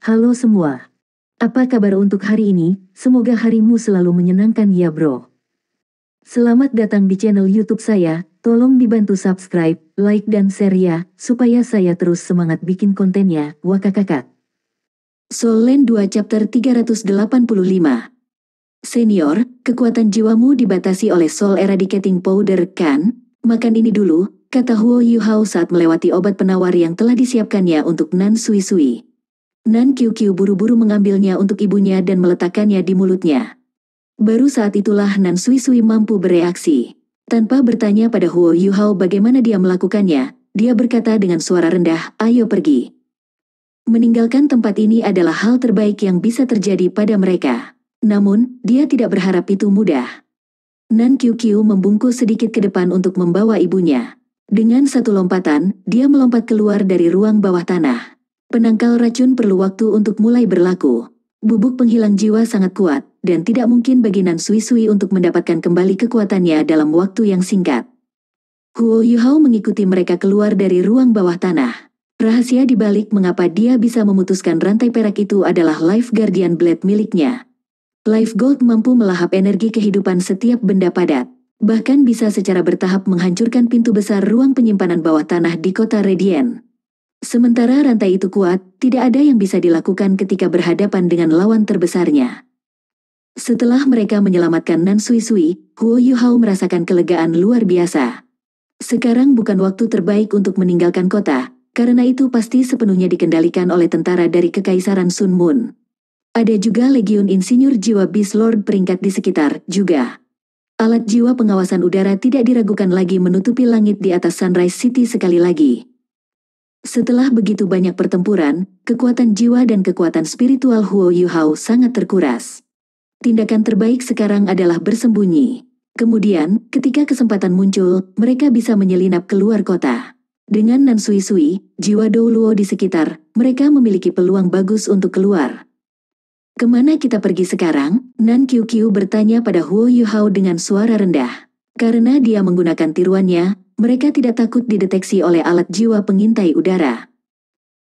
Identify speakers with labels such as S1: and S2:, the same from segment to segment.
S1: Halo semua. Apa kabar untuk hari ini? Semoga harimu selalu menyenangkan ya bro. Selamat datang di channel YouTube saya. Tolong dibantu subscribe, like dan share ya, supaya saya terus semangat bikin kontennya. Wakakakak. Soul Land 2 Chapter 385. Senior, kekuatan jiwamu dibatasi oleh Soul Eradicating Powder kan? Makan ini dulu, kata Huo Yuhao saat melewati obat penawar yang telah disiapkannya untuk Nan Sui Sui. Nan Qiu Qiu buru-buru mengambilnya untuk ibunya dan meletakkannya di mulutnya. Baru saat itulah Nan Sui Sui mampu bereaksi. Tanpa bertanya pada Huo Yuhao bagaimana dia melakukannya, dia berkata dengan suara rendah, "Ayo pergi." Meninggalkan tempat ini adalah hal terbaik yang bisa terjadi pada mereka. Namun, dia tidak berharap itu mudah. Nan Qiu Qiu membungkuk sedikit ke depan untuk membawa ibunya. Dengan satu lompatan, dia melompat keluar dari ruang bawah tanah. Penangkal racun perlu waktu untuk mulai berlaku. Bubuk penghilang jiwa sangat kuat, dan tidak mungkin bagi Nan Sui Sui untuk mendapatkan kembali kekuatannya dalam waktu yang singkat. Huo Yuhao mengikuti mereka keluar dari ruang bawah tanah. Rahasia di balik mengapa dia bisa memutuskan rantai perak itu adalah Life Guardian Blade miliknya. Life Gold mampu melahap energi kehidupan setiap benda padat, bahkan bisa secara bertahap menghancurkan pintu besar ruang penyimpanan bawah tanah di kota Radiant. Sementara rantai itu kuat, tidak ada yang bisa dilakukan ketika berhadapan dengan lawan terbesarnya. Setelah mereka menyelamatkan Nan Sui Sui, Huo Yuhao merasakan kelegaan luar biasa. Sekarang bukan waktu terbaik untuk meninggalkan kota, karena itu pasti sepenuhnya dikendalikan oleh tentara dari Kekaisaran Sun Moon. Ada juga Legiun Insinyur Jiwa Beast Lord peringkat di sekitar, juga. Alat jiwa pengawasan udara tidak diragukan lagi menutupi langit di atas Sunrise City sekali lagi. Setelah begitu banyak pertempuran, kekuatan jiwa dan kekuatan spiritual Huo Yuhao sangat terkuras. Tindakan terbaik sekarang adalah bersembunyi. Kemudian, ketika kesempatan muncul, mereka bisa menyelinap keluar kota. Dengan Nan Sui Sui, jiwa Dou Luo di sekitar, mereka memiliki peluang bagus untuk keluar. "Kemana kita pergi sekarang?" Nan Qiu Qiu bertanya pada Huo Yuhao dengan suara rendah. Karena dia menggunakan tiruannya, mereka tidak takut dideteksi oleh alat jiwa pengintai udara.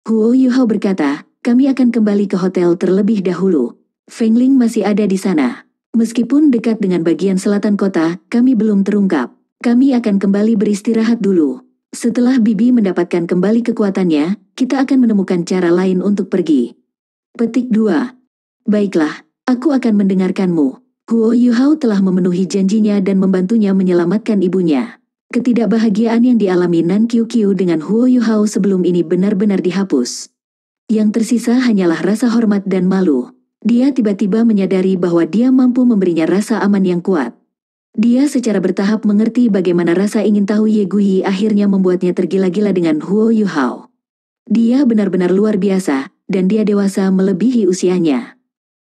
S1: Huo Yuhao berkata, "Kami akan kembali ke hotel terlebih dahulu. Feng Ling masih ada di sana. Meskipun dekat dengan bagian selatan kota, kami belum terungkap. Kami akan kembali beristirahat dulu. Setelah Bibi mendapatkan kembali kekuatannya, kita akan menemukan cara lain untuk pergi." Petik 2. Baiklah, aku akan mendengarkanmu. Huo Yuhao telah memenuhi janjinya dan membantunya menyelamatkan ibunya. Ketidakbahagiaan yang dialami Nan Qiu Qiu dengan Huo Yuhao sebelum ini benar-benar dihapus. Yang tersisa hanyalah rasa hormat dan malu. Dia tiba-tiba menyadari bahwa dia mampu memberinya rasa aman yang kuat. Dia secara bertahap mengerti bagaimana rasa ingin tahu Ye Guiyi akhirnya membuatnya tergila-gila dengan Huo Yuhao. Dia benar-benar luar biasa, dan dia dewasa melebihi usianya.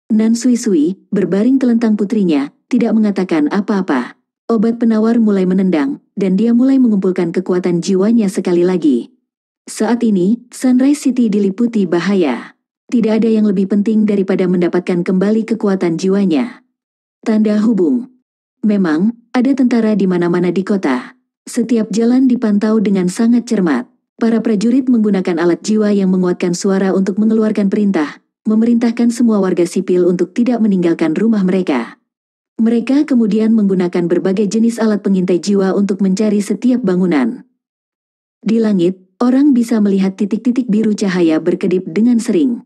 S1: Nan Sui Sui, berbaring telentang putrinya, tidak mengatakan apa-apa. Obat penawar mulai menendang, dan dia mulai mengumpulkan kekuatan jiwanya sekali lagi. Saat ini, Sunrise City diliputi bahaya. Tidak ada yang lebih penting daripada mendapatkan kembali kekuatan jiwanya. Tanda hubung. Memang, ada tentara di mana-mana di kota. Setiap jalan dipantau dengan sangat cermat. Para prajurit menggunakan alat jiwa yang menguatkan suara untuk mengeluarkan perintah, memerintahkan semua warga sipil untuk tidak meninggalkan rumah mereka. Mereka kemudian menggunakan berbagai jenis alat pengintai jiwa untuk mencari setiap bangunan. Di langit, orang bisa melihat titik-titik biru cahaya berkedip dengan sering.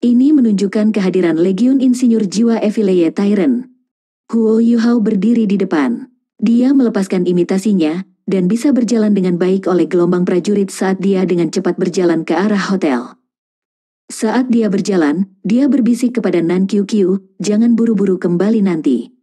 S1: Ini menunjukkan kehadiran Legiun Insinyur Jiwa Evileye Tyrant. Huo Yuhao berdiri di depan. Dia melepaskan imitasinya, dan bisa berjalan dengan baik oleh gelombang prajurit saat dia dengan cepat berjalan ke arah hotel. Saat dia berjalan, dia berbisik kepada Nan Qiu Qiu, "Jangan buru-buru kembali nanti.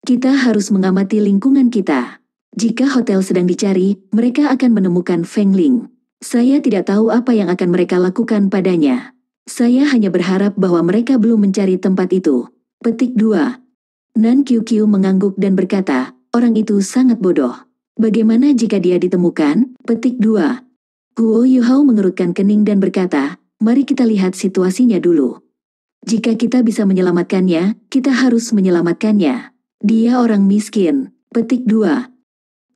S1: Kita harus mengamati lingkungan kita. Jika hotel sedang dicari, mereka akan menemukan Feng Ling. Saya tidak tahu apa yang akan mereka lakukan padanya. Saya hanya berharap bahwa mereka belum mencari tempat itu." Petik 2. Nan Qiu Qiu mengangguk dan berkata, "Orang itu sangat bodoh. Bagaimana jika dia ditemukan?" Petik 2. Huo Yuhao mengerutkan kening dan berkata, "Mari kita lihat situasinya dulu. Jika kita bisa menyelamatkannya, kita harus menyelamatkannya. Dia orang miskin." Petik 2.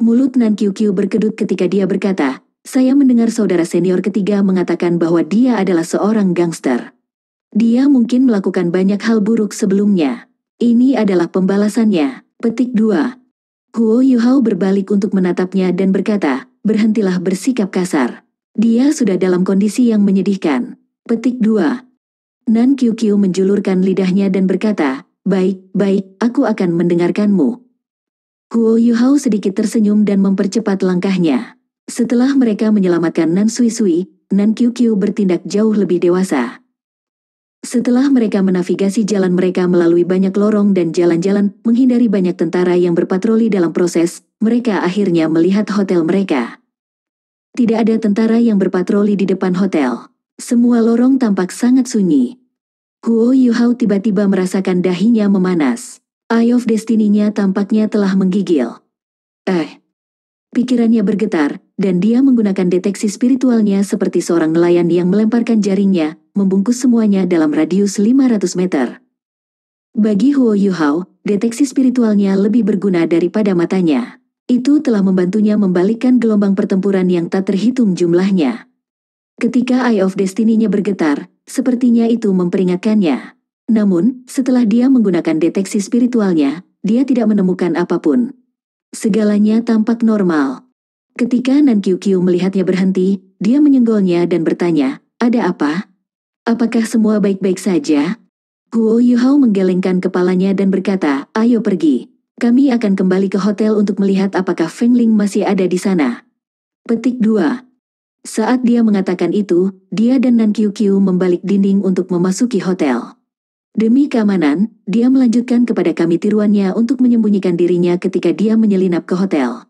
S1: Mulut Nan Qiu Qiu berkedut ketika dia berkata, "Saya mendengar saudara senior ketiga mengatakan bahwa dia adalah seorang gangster." Dia mungkin melakukan banyak hal buruk sebelumnya. Ini adalah pembalasannya. Petik 2. Huo Yuhao berbalik untuk menatapnya dan berkata, berhentilah bersikap kasar. Dia sudah dalam kondisi yang menyedihkan. Petik 2. Nan Qiu menjulurkan lidahnya dan berkata, baik, aku akan mendengarkanmu. Huo Yuhao sedikit tersenyum dan mempercepat langkahnya. Setelah mereka menyelamatkan Nan Sui, Nan Qiu bertindak jauh lebih dewasa. Setelah mereka menavigasi jalan mereka melalui banyak lorong dan jalan-jalan, menghindari banyak tentara yang berpatroli dalam proses, mereka akhirnya melihat hotel mereka. Tidak ada tentara yang berpatroli di depan hotel. Semua lorong tampak sangat sunyi. Huo Yuhao tiba-tiba merasakan dahinya memanas. Eye of Destiny-nya tampaknya telah menggigil. Pikirannya bergetar, dan dia menggunakan deteksi spiritualnya seperti seorang nelayan yang melemparkan jaringnya, membungkus semuanya dalam radius 500 meter. Bagi Huo Yuhao, deteksi spiritualnya lebih berguna daripada matanya. Itu telah membantunya membalikkan gelombang pertempuran yang tak terhitung jumlahnya. Ketika Eye of Destiny-nya bergetar, sepertinya itu memperingatkannya. Namun, setelah dia menggunakan deteksi spiritualnya, dia tidak menemukan apapun. Segalanya tampak normal. Ketika Nan Qiu melihatnya berhenti, dia menyenggolnya dan bertanya, ada apa? Apakah semua baik-baik saja? Huo Yuhao menggelengkan kepalanya dan berkata, ayo pergi. Kami akan kembali ke hotel untuk melihat apakah Feng Ling masih ada di sana. Petik 2. Saat dia mengatakan itu, dia dan Nan Qiu membalik dinding untuk memasuki hotel. Demi keamanan, dia melanjutkan kepada kami tiruannya untuk menyembunyikan dirinya ketika dia menyelinap ke hotel.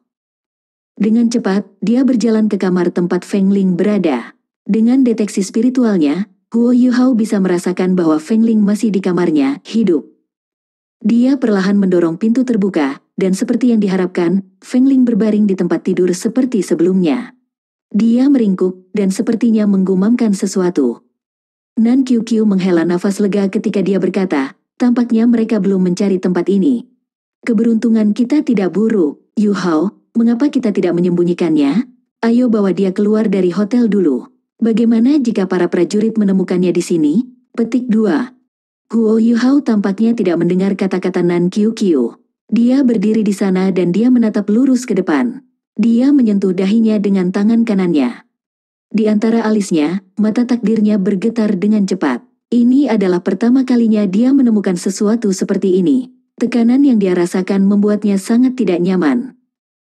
S1: Dengan cepat, dia berjalan ke kamar tempat Feng Ling berada. Dengan deteksi spiritualnya, Huo Yuhao bisa merasakan bahwa Feng Ling masih di kamarnya, hidup. Dia perlahan mendorong pintu terbuka, dan seperti yang diharapkan, Feng Ling berbaring di tempat tidur seperti sebelumnya. Dia meringkuk, dan sepertinya menggumamkan sesuatu. Nan Qiu menghela nafas lega ketika dia berkata, tampaknya mereka belum mencari tempat ini. Keberuntungan kita tidak buruk, Yuhao, mengapa kita tidak menyembunyikannya? Ayo bawa dia keluar dari hotel dulu. Bagaimana jika para prajurit menemukannya di sini? Petik 2. Huo Yuhao tampaknya tidak mendengar kata-kata Nan Qiu. Dia berdiri di sana dan dia menatap lurus ke depan. Dia menyentuh dahinya dengan tangan kanannya. Di antara alisnya, mata takdirnya bergetar dengan cepat. Ini adalah pertama kalinya dia menemukan sesuatu seperti ini. Tekanan yang dia rasakan membuatnya sangat tidak nyaman.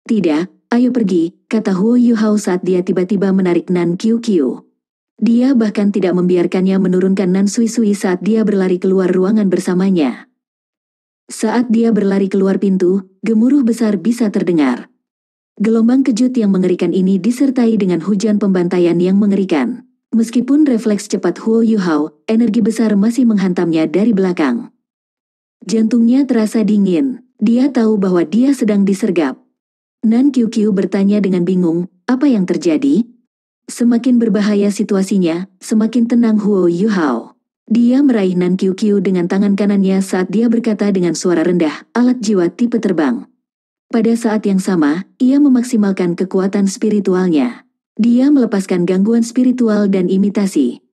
S1: Tidak, ayo pergi, kata Huo Yuhao saat dia tiba-tiba menarik Nan Qiu. Dia bahkan tidak membiarkannya menurunkan Nan Sui saat dia berlari keluar ruangan bersamanya. Saat dia berlari keluar pintu, gemuruh besar bisa terdengar. Gelombang kejut yang mengerikan ini disertai dengan hujan pembantaian yang mengerikan. Meskipun refleks cepat Huo Yuhao, energi besar masih menghantamnya dari belakang. Jantungnya terasa dingin. Dia tahu bahwa dia sedang disergap. Nan Qiu bertanya dengan bingung, apa yang terjadi? Semakin berbahaya situasinya, semakin tenang Huo Yuhao. Dia meraih Nan Qiu dengan tangan kanannya saat dia berkata dengan suara rendah, alat jiwa tipe terbang. Pada saat yang sama, ia memaksimalkan kekuatan spiritualnya. Dia melepaskan gangguan spiritual dan imitasi.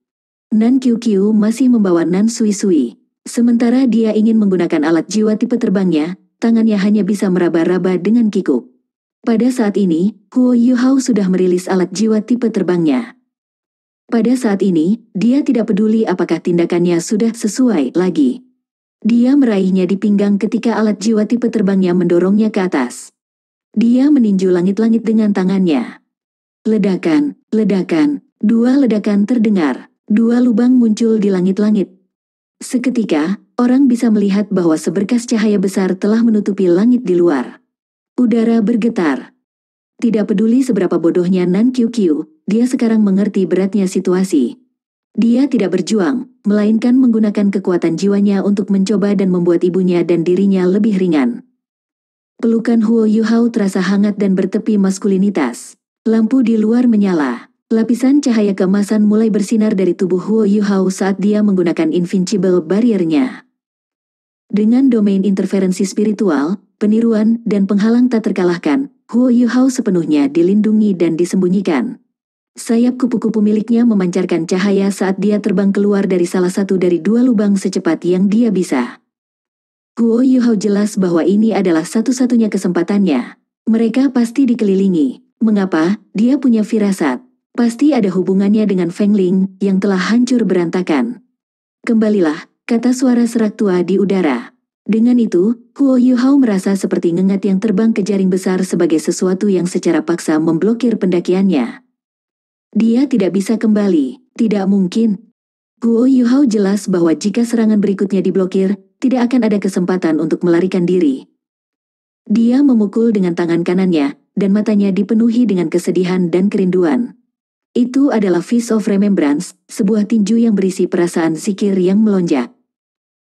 S1: Nan Qiu masih membawa Nan Sui. Sementara dia ingin menggunakan alat jiwa tipe terbangnya, tangannya hanya bisa meraba-raba dengan kikuk. Pada saat ini, Huo Yuhao sudah merilis alat jiwa tipe terbangnya. Pada saat ini, dia tidak peduli apakah tindakannya sudah sesuai lagi. Dia meraihnya di pinggang ketika alat jiwa tipe terbangnya mendorongnya ke atas. Dia meninju langit-langit dengan tangannya. Ledakan, dua ledakan terdengar, dua lubang muncul di langit-langit. Seketika, orang bisa melihat bahwa seberkas cahaya besar telah menutupi langit di luar. Udara bergetar. Tidak peduli seberapa bodohnya Nan Qiu, dia sekarang mengerti beratnya situasi. Dia tidak berjuang, melainkan menggunakan kekuatan jiwanya untuk mencoba dan membuat ibunya dan dirinya lebih ringan. Pelukan Huo Yuhao terasa hangat dan bertepi maskulinitas. Lampu di luar menyala. Lapisan cahaya keemasan mulai bersinar dari tubuh Huo Yuhao saat dia menggunakan Invincible Barrier-nya. Dengan domain interferensi spiritual, peniruan, dan penghalang tak terkalahkan, Huo Yuhao sepenuhnya dilindungi dan disembunyikan. Sayap kupu-kupu miliknya memancarkan cahaya saat dia terbang keluar dari salah satu dari dua lubang secepat yang dia bisa. Huo Yuhao jelas bahwa ini adalah satu-satunya kesempatannya. Mereka pasti dikelilingi. Mengapa? Dia punya firasat. Pasti ada hubungannya dengan Feng Ling yang telah hancur berantakan. Kembalilah, kata suara serak tua di udara. Dengan itu, Huo Yuhao merasa seperti ngengat yang terbang ke jaring besar sebagai sesuatu yang secara paksa memblokir pendakiannya. Dia tidak bisa kembali, tidak mungkin. Huo Yuhao jelas bahwa jika serangan berikutnya diblokir, tidak akan ada kesempatan untuk melarikan diri. Dia memukul dengan tangan kanannya, dan matanya dipenuhi dengan kesedihan dan kerinduan. Itu adalah Fist of Remembrance, sebuah tinju yang berisi perasaan zikir yang melonjak.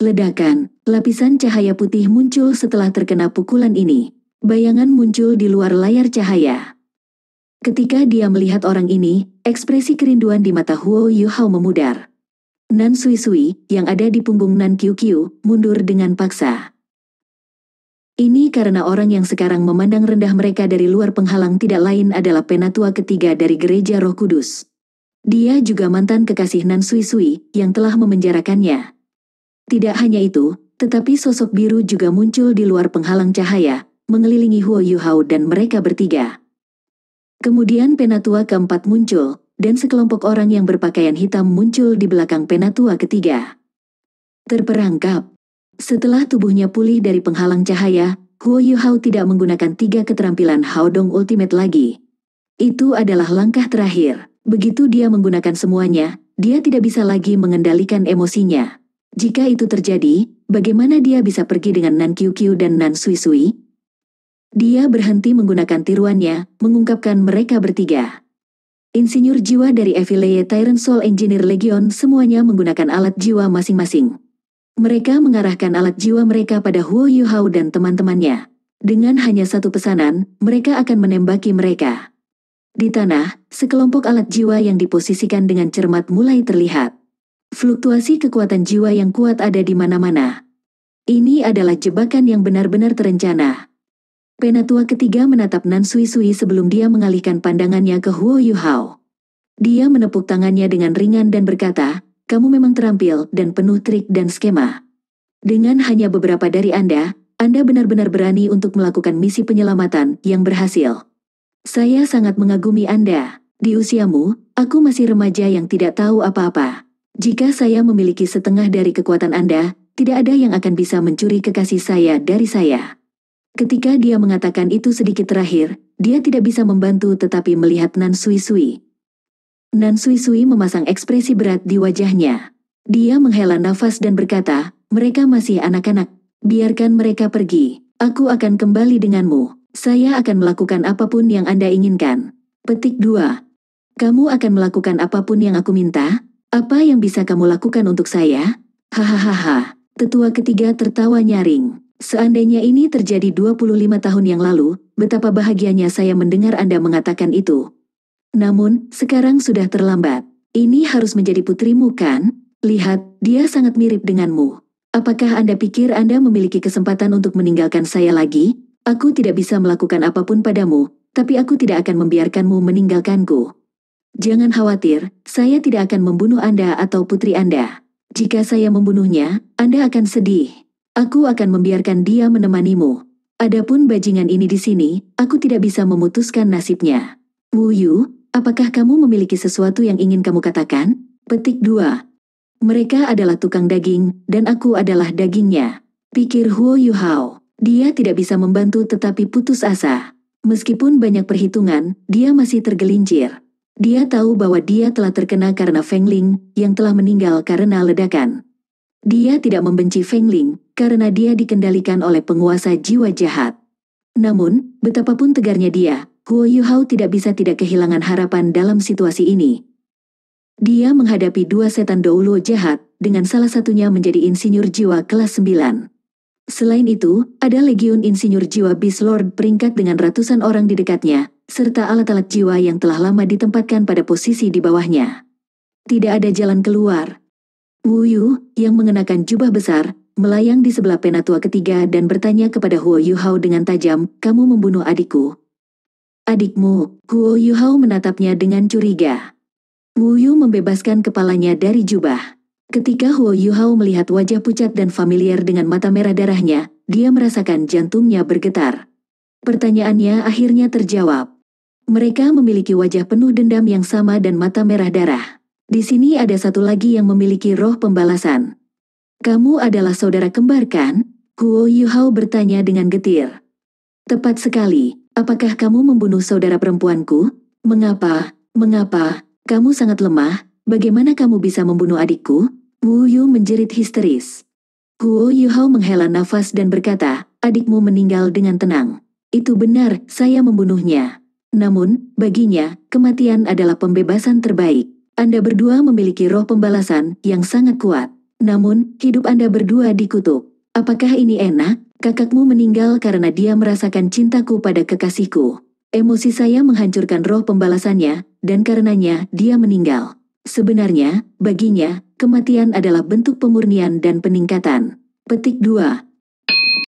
S1: Ledakan, lapisan cahaya putih muncul setelah terkena pukulan ini. Bayangan muncul di luar layar cahaya. Ketika dia melihat orang ini, ekspresi kerinduan di mata Huo Yuhao memudar. Nan Sui Sui, yang ada di punggung Nan Qiu Qiu, mundur dengan paksa. Ini karena orang yang sekarang memandang rendah mereka dari luar penghalang tidak lain adalah penatua ketiga dari Gereja Roh Kudus. Dia juga mantan kekasih Nan Sui Sui, yang telah memenjarakannya. Tidak hanya itu, tetapi sosok biru juga muncul di luar penghalang cahaya, mengelilingi Huo Yuhao dan mereka bertiga. Kemudian penatua keempat muncul, dan sekelompok orang yang berpakaian hitam muncul di belakang penatua ketiga. Terperangkap. Setelah tubuhnya pulih dari penghalang cahaya, Huo Yuhao tidak menggunakan 3 keterampilan Haodong Ultimate lagi. Itu adalah langkah terakhir. Begitu dia menggunakan semuanya, dia tidak bisa lagi mengendalikan emosinya. Jika itu terjadi, bagaimana dia bisa pergi dengan Nan Qiu Qiu dan Nan Sui Sui? Dia berhenti menggunakan tiruannya, mengungkapkan mereka bertiga. Insinyur jiwa dari Affiliate Tyrant Soul Engineer Legion semuanya menggunakan alat jiwa masing-masing. Mereka mengarahkan alat jiwa mereka pada Huo Yuhao dan teman-temannya. Dengan hanya satu pesanan, mereka akan menembaki mereka. Di tanah, sekelompok alat jiwa yang diposisikan dengan cermat mulai terlihat. Fluktuasi kekuatan jiwa yang kuat ada di mana-mana. Ini adalah jebakan yang benar-benar terencana. Penatua ketiga menatap Nan Sui Sui sebelum dia mengalihkan pandangannya ke Huo Yuhao. Dia menepuk tangannya dengan ringan dan berkata, "Kamu memang terampil dan penuh trik dan skema. Dengan hanya beberapa dari Anda benar-benar berani untuk melakukan misi penyelamatan yang berhasil. Saya sangat mengagumi Anda. Di usiamu, aku masih remaja yang tidak tahu apa-apa. Jika saya memiliki setengah dari kekuatan Anda, tidak ada yang akan bisa mencuri kekasih saya dari saya." Ketika dia mengatakan itu sedikit terakhir, dia tidak bisa membantu tetapi melihat Nan Sui Sui. Nan Sui Sui memasang ekspresi berat di wajahnya. Dia menghela nafas dan berkata, "Mereka masih anak-anak. Biarkan mereka pergi. Aku akan kembali denganmu. Saya akan melakukan apapun yang Anda inginkan." Petik 2. Kamu akan melakukan apapun yang aku minta? Apa yang bisa kamu lakukan untuk saya? Hahaha. Tetua ketiga tertawa nyaring. Seandainya ini terjadi 25 tahun yang lalu, betapa bahagianya saya mendengar Anda mengatakan itu. Namun, sekarang sudah terlambat. Ini harus menjadi putrimu kan? Lihat, dia sangat mirip denganmu. Apakah Anda pikir Anda memiliki kesempatan untuk meninggalkan saya lagi? Aku tidak bisa melakukan apapun padamu, tapi aku tidak akan membiarkanmu meninggalkanku. Jangan khawatir, saya tidak akan membunuh Anda atau putri Anda. Jika saya membunuhnya, Anda akan sedih. Aku akan membiarkan dia menemanimu. Adapun bajingan ini di sini, aku tidak bisa memutuskan nasibnya. Wu Yu, apakah kamu memiliki sesuatu yang ingin kamu katakan? Petik 2. Mereka adalah tukang daging, dan aku adalah dagingnya. Pikir Huo Yuhao. Dia tidak bisa membantu tetapi putus asa. Meskipun banyak perhitungan, dia masih tergelincir. Dia tahu bahwa dia telah terkena karena Feng Ling, yang telah meninggal karena ledakan. Dia tidak membenci Feng Ling, karena dia dikendalikan oleh penguasa jiwa jahat. Namun, betapapun tegarnya dia, Huo Yuhao tidak bisa tidak kehilangan harapan dalam situasi ini. Dia menghadapi 2 setan Doulo jahat, dengan salah satunya menjadi insinyur jiwa kelas 9. Selain itu, ada legiun insinyur jiwa Beast Lord peringkat dengan ratusan orang di dekatnya, serta alat-alat jiwa yang telah lama ditempatkan pada posisi di bawahnya. Tidak ada jalan keluar. Wu Yu, yang mengenakan jubah besar, melayang di sebelah penatua ketiga dan bertanya kepada Huo Yuhao dengan tajam, "Kamu membunuh adikku?" Adikmu, Huo Yuhao menatapnya dengan curiga. Wu Yu membebaskan kepalanya dari jubah. Ketika Huo Yuhao melihat wajah pucat dan familiar dengan mata merah darahnya, dia merasakan jantungnya bergetar. Pertanyaannya akhirnya terjawab. Mereka memiliki wajah penuh dendam yang sama dan mata merah darah. Di sini ada satu lagi yang memiliki roh pembalasan. Kamu adalah saudara kembar kan? Huo Yuhao bertanya dengan getir. Tepat sekali, apakah kamu membunuh saudara perempuanku? Mengapa? Kamu sangat lemah, bagaimana kamu bisa membunuh adikku? Wu Yu menjerit histeris. Huo Yuhao menghela nafas dan berkata, adikmu meninggal dengan tenang. Itu benar, saya membunuhnya. Namun, baginya, kematian adalah pembebasan terbaik. Anda berdua memiliki roh pembalasan yang sangat kuat. Namun, hidup Anda berdua dikutuk. Apakah ini enak? Kakakmu meninggal karena dia merasakan cintaku pada kekasihku. Emosi saya menghancurkan roh pembalasannya, dan karenanya dia meninggal. Sebenarnya, baginya, kematian adalah bentuk pemurnian dan peningkatan. Petik 2.